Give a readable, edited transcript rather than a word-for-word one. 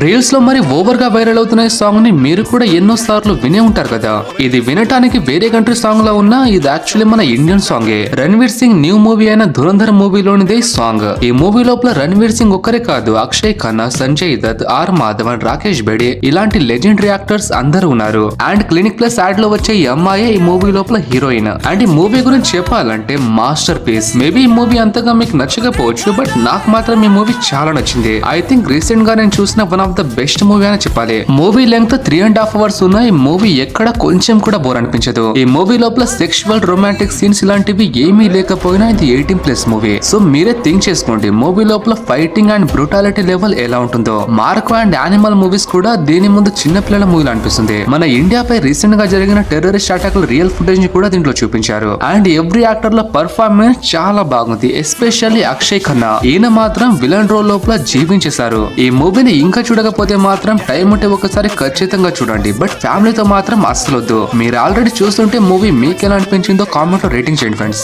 Reels లో మరి over గా వైరల్ అవుతున్న సాంగ్ ని మీరు కూడా ఎన్నో సార్లు వినే ఉంటారు కదా. ఇది వినటానికి వేరే కంట్రీ సాంగ్ లా ఉన్నా ఇది యాక్చువల్లీ మన ఇండియన్ సాంగే. రణ్వీర్ సింగ్ న్యూ మూవీ అయిన ధురంధర్ మూవీలోనిదే సాంగ్. ఈ మూవీ లోపల రణ్వీర్ సింగ్ ఒక్కరే కాదు, అక్షయ్ ఖన్నా, సంజయ్ దత్, ఆర్ మాధవన్, రాకేష్ బెడే ఇలాంటి లెజెండరీ యాక్టర్స్ అందరూ ఉన్నారు. అండ్ క్లినిక్ ప్లస్ యాడ్ లో వచ్చే ఈ అమ్మాయే ఈ మూవీ లోపల హీరోయిన్. అండ్ ఈ మూవీ గురించి చెప్పాలంటే మాస్టర్ పీస్. మేబీ ఈ మూవీ అంతగా మీకు నచ్చకపోవచ్చు, బట్ నాకు మాత్రం ఈ మూవీ చాలా నచ్చింది. ఐ థింక్ రీసెంట్ గా నేను చూసిన one of the best movie అని చెప్పాలి. మూవీ లెంగ్త్ 3.5 hours ఉన్న ఈ మూవీ ఎక్కడ కొంచెం కూడా బోర్ అనిపించదు. ఈ మూవీ లోపల సెక్షువల్ రొమాంటిక్ సీన్స్ ఇలాంటివి ఏమీ లేకపోయినా ఇది 18+ మూవీ. సో మీరే థింక్ చేసుకోండి మూవీ లోపల ఫైటింగ్ అండ్ బ్రూటాలిటీ లెవెల్ ఎలా ఉంటుందో. మార్కో అండ్ యానిమల్ మూవీస్ కూడా దీని ముందు చిన్న పిల్లల మూవీలు అనిపిస్తుంది. మన ఇండియాపై రీసెంట్ గా జరిగిన టెర్రరిస్ట్ అటాక్ రియల్ ఫుటేజ్ ని కూడా దీంట్లో చూపించారు. అండ్ ఎవ్రీ యాక్టర్ లో పర్ఫార్మెన్స్ చాలా బాగుంది, ఎస్పెషల్లీ అక్షయ్ ఖన్నా. ఈయన మాత్రం విలన్ రోల్ లోపల జీవించేశారు. ఈ మూవీని ఇంకా చూడకపోతే మాత్రం టైం ఉంటే ఒకసారి ఖచ్చితంగా చూడండి, బట్ ఫ్యామిలీతో మాత్రం అస్సలొద్దు. మీరు ఆల్రెడీ చూస్తుంటే మూవీ మీకు ఎలా అనిపించిందో కామెంట్ లో రేటింగ్ చేయండి ఫ్రెండ్స్.